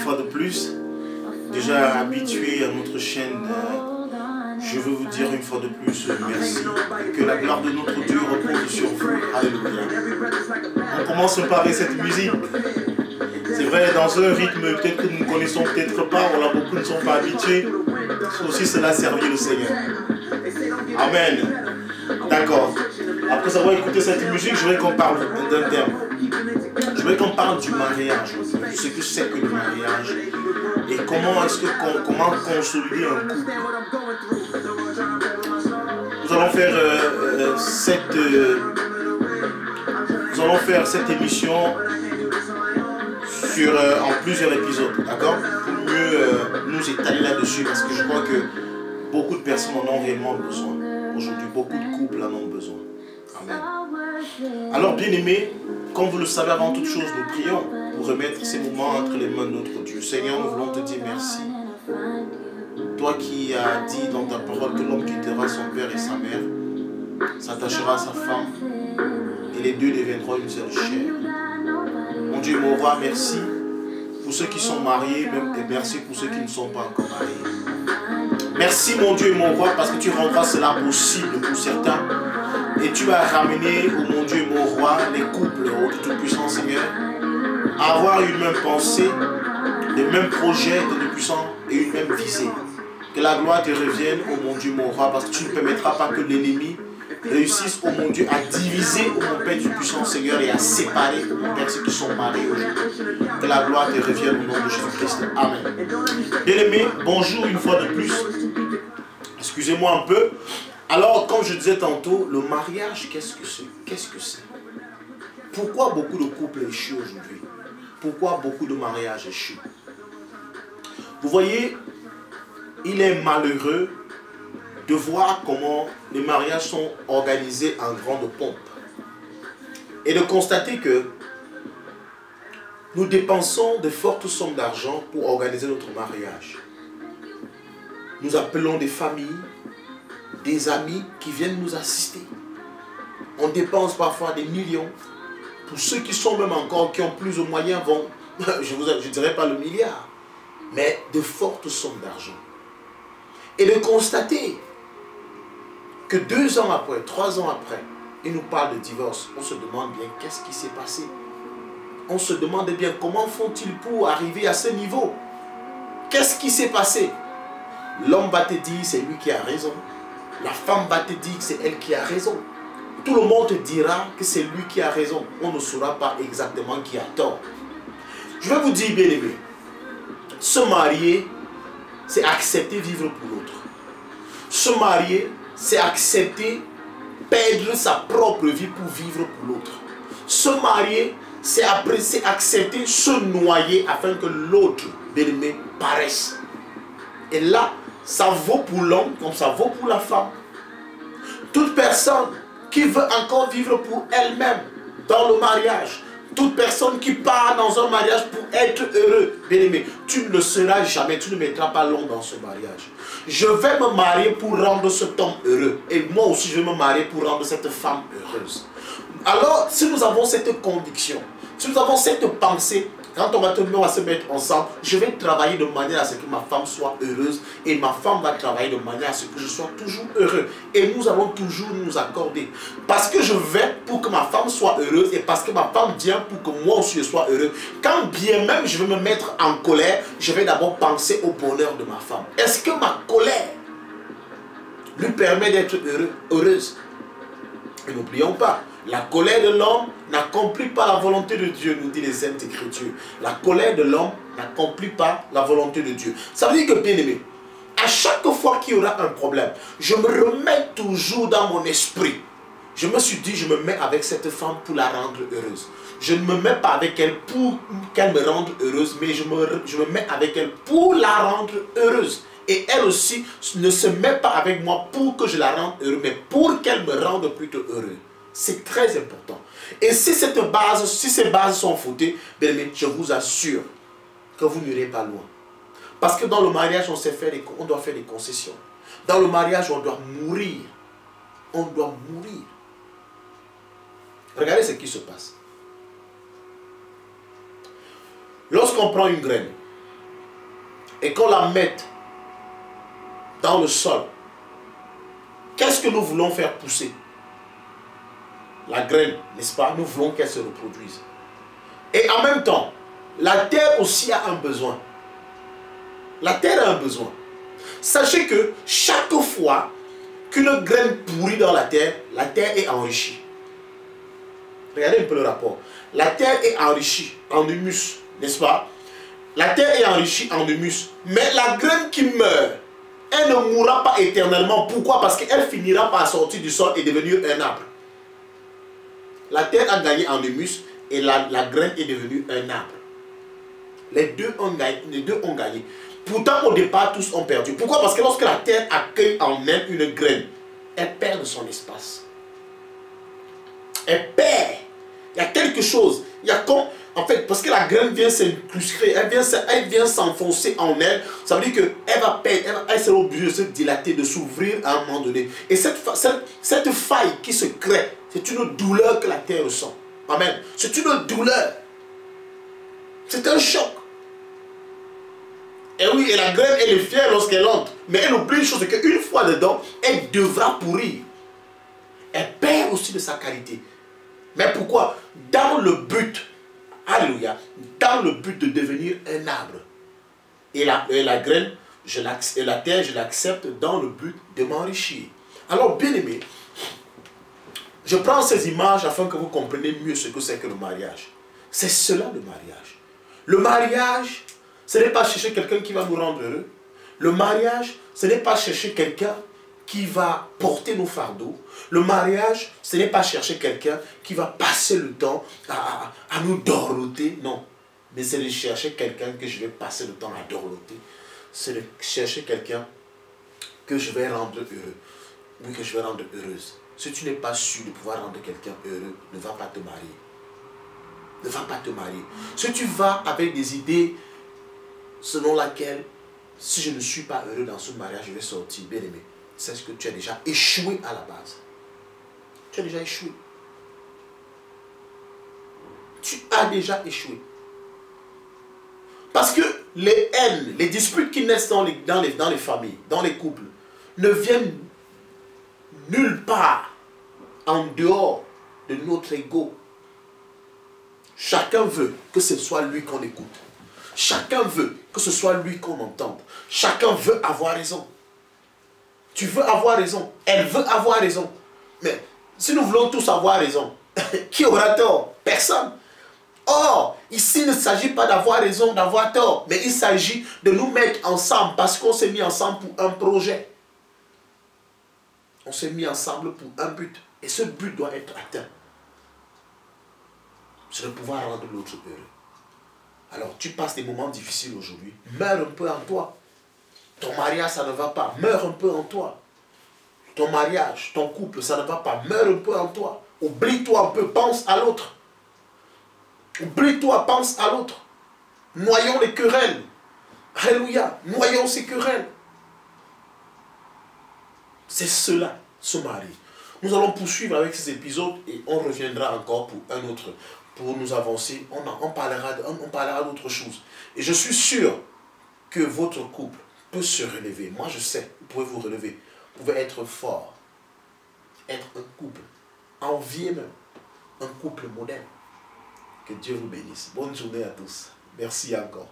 fois de plus. Déjà habitué à notre chaîne, je veux vous dire une fois de plus merci. Que la gloire de notre Dieu repose sur vous. Alléluia. On commence par cette musique. C'est vrai, dans un rythme peut-être que nous ne connaissons peut-être pas, voilà, beaucoup ne sont pas habitués. Aussi cela servir le Seigneur. Amen. D'accord. Après avoir écouté cette musique, je voudrais qu'on parle d'un terme. Je voudrais qu'on parle du mariage, de ce que c'est que le mariage et comment est-ce que comment consolider un couple. Nous allons faire cette émission en plusieurs épisodes, d'accord? Pour mieux nous étaler là-dessus, parce que je crois que beaucoup de personnes en ont réellement besoin. Aujourd'hui, beaucoup de couples en ont besoin. Amen. Alors, bien-aimés, comme vous le savez, avant toute chose, nous prions pour remettre ces moments entre les mains de notre Dieu. Seigneur, nous voulons te dire merci. Toi qui as dit dans ta parole que l'homme quittera son père et sa mère, s'attachera à sa femme, et les deux deviendront une seule chair. Mon Dieu, mon roi, merci pour ceux qui sont mariés, et merci pour ceux qui ne sont pas encore mariés. Merci, mon Dieu et mon roi, parce que tu rendras cela possible pour certains. Et tu vas ramener, oh mon Dieu et mon roi, les couples, oh Tout-Puissant Seigneur, à avoir une même pensée, les mêmes projets de Tout-Puissant et une même visée. Que la gloire te revienne, oh mon Dieu, mon roi, parce que tu ne permettras pas que l'ennemi réussisse, oh mon Dieu, à diviser, oh mon Père du puissant Seigneur, et à séparer, oh mon Père, ceux qui sont mariés aujourd'hui. Que la gloire te revienne au nom de Jésus-Christ. Amen. Bien-aimés, bonjour une fois de plus. Excusez-moi un peu. Alors, comme je disais tantôt, le mariage, qu'est-ce que c'est? Qu'est-ce que c'est? Pourquoi beaucoup de couples échouent aujourd'hui? Pourquoi beaucoup de mariages échouent? Vous voyez, il est malheureux de voir comment les mariages sont organisés en grande pompe et de constater que nous dépensons de fortes sommes d'argent pour organiser notre mariage. Nous appelons des familles, des amis qui viennent nous assister. On dépense parfois des millions. Pour ceux qui sont même encore, qui ont plus de moyens, vont, je ne dirais pas le milliard, mais de fortes sommes d'argent. Et de constater que 2 ans après, 3 ans après, ils nous parlent de divorce. On se demande bien qu'est-ce qui s'est passé. On se demande bien comment font-ils pour arriver à ce niveau. Qu'est-ce qui s'est passé? L'homme va te dire c'est lui qui a raison. La femme va te dire que c'est elle qui a raison. Tout le monde te dira que c'est lui qui a raison. On ne saura pas exactement qui a tort. Je vais vous dire, bien aimé, se marier, c'est accepter vivre pour l'autre. Se marier, c'est accepter perdre sa propre vie pour vivre pour l'autre. Se marier, c'est accepter se noyer afin que l'autre, bien aimé, paraisse. Et là, ça vaut pour l'homme comme ça vaut pour la femme. Toute personne qui veut encore vivre pour elle-même dans le mariage, toute personne qui part dans un mariage pour être heureux, bien aimé, tu ne le seras jamais, tu ne mettras pas long dans ce mariage. Je vais me marier pour rendre cet homme heureux. Et moi aussi, je vais me marier pour rendre cette femme heureuse. Alors, si nous avons cette conviction, si nous avons cette pensée, quand on va se mettre ensemble, je vais travailler de manière à ce que ma femme soit heureuse et ma femme va travailler de manière à ce que je sois toujours heureux. Et nous allons toujours nous accorder. Parce que je vais pour que ma femme soit heureuse et parce que ma femme vient pour que moi aussi je sois heureux. Quand bien même je vais me mettre en colère, je vais d'abord penser au bonheur de ma femme. Est-ce que ma colère lui permet d'être heureuse? Et n'oublions pas, la colère de l'homme n'accomplit pas la volonté de Dieu, nous dit les Saintes Écritures. La colère de l'homme n'accomplit pas la volonté de Dieu. Ça veut dire que, bien aimé, à chaque fois qu'il y aura un problème, je me remets toujours dans mon esprit. Je me suis dit, je me mets avec cette femme pour la rendre heureuse. Je ne me mets pas avec elle pour qu'elle me rende heureuse, mais je me mets avec elle pour la rendre heureuse. Et elle aussi ne se met pas avec moi pour que je la rende heureuse, mais pour qu'elle me rende plutôt heureux. C'est très important. Et si ces bases sont fautées, bien, je vous assure que vous n'irez pas loin. Parce que dans le mariage, on doit faire des concessions. Dans le mariage, on doit mourir. On doit mourir. Regardez ce qui se passe. Lorsqu'on prend une graine, et qu'on la mette dans le sol, qu'est-ce que nous voulons faire pousser? La graine, n'est-ce pas? Nous voulons qu'elle se reproduise. Et en même temps, la terre aussi a un besoin. La terre a un besoin. Sachez que chaque fois qu'une graine pourrit dans la terre est enrichie. Regardez un peu le rapport. La terre est enrichie en humus, n'est-ce pas? La terre est enrichie en humus. Mais la graine qui meurt, elle ne mourra pas éternellement. Pourquoi? Parce qu'elle finira par sortir du sol et devenir un arbre. La terre a gagné en humus et la graine est devenue un arbre. Les deux ont gagné. Pourtant, au départ, tous ont perdu. Pourquoi? Parce que lorsque la terre accueille en elle une graine, elle perd de son espace. Elle perd. Il y a quelque chose. Il y a comme... En fait, parce que la graine vient s'incruster, elle vient s'enfoncer en elle. Ça veut dire qu'elle va perdre, elle sera obligée de se dilater, de s'ouvrir à un moment donné. Et cette faille qui se crée, c'est une douleur que la terre ressent. Amen. C'est une douleur. C'est un choc. Et oui, et la graine, elle est fière lorsqu'elle entre. Mais elle oublie une chose, c'est qu'une fois dedans, elle devra pourrir. Elle perd aussi de sa qualité. Mais pourquoi? Dans le but, alléluia, dans le but de devenir un arbre. Et la graine, et la terre, je l'accepte dans le but de m'enrichir. Alors, bien aimé, je prends ces images afin que vous compreniez mieux ce que c'est que le mariage. C'est cela le mariage. Le mariage, ce n'est pas chercher quelqu'un qui va nous rendre heureux. Le mariage, ce n'est pas chercher quelqu'un qui va porter nos fardeaux. Le mariage, ce n'est pas chercher quelqu'un qui va passer le temps à nous dorloter. Non. Mais c'est de chercher quelqu'un que je vais passer le temps à dorloter. C'est de chercher quelqu'un que je vais rendre heureux. Oui, que je vais rendre heureuse. Si tu n'es pas sûr de pouvoir rendre quelqu'un heureux, ne va pas te marier. Ne va pas te marier. Si tu vas avec des idées selon laquelle, si je ne suis pas heureux dans ce mariage, je vais sortir, bien aimé. C'est ce que tu as déjà échoué à la base. Tu as déjà échoué. Tu as déjà échoué. Parce que les haines, les disputes qui naissent dans les familles, dans les couples, ne viennent nulle part en dehors de notre ego. Chacun veut que ce soit lui qu'on écoute. Chacun veut que ce soit lui qu'on entende. Chacun veut avoir raison. Tu veux avoir raison. Elle veut avoir raison. Mais si nous voulons tous avoir raison, qui aura tort? Personne. Or, ici, il ne s'agit pas d'avoir raison, d'avoir tort. Mais il s'agit de nous mettre ensemble parce qu'on s'est mis ensemble pour un projet. On s'est mis ensemble pour un but. Et ce but doit être atteint. C'est de pouvoir rendre l'autre heureux. Alors, tu passes des moments difficiles aujourd'hui. Meurs un peu en toi. Ton mariage, ça ne va pas. Meurs un peu en toi. Ton mariage, ton couple, ça ne va pas. Meurs un peu en toi. Oublie-toi un peu. Pense à l'autre. Oublie-toi, pense à l'autre. Noyons les querelles. Alléluia. Noyons ces querelles. C'est cela, ce mari. Nous allons poursuivre avec ces épisodes et on reviendra encore pour un autre. Pour nous avancer, on parlera d'autres choses. Et je suis sûr que votre couple peut se relever. Moi, je sais, vous pouvez vous relever. Vous pouvez être fort. Être un couple. Envier même. Un couple modèle. Que Dieu vous bénisse. Bonne journée à tous. Merci encore.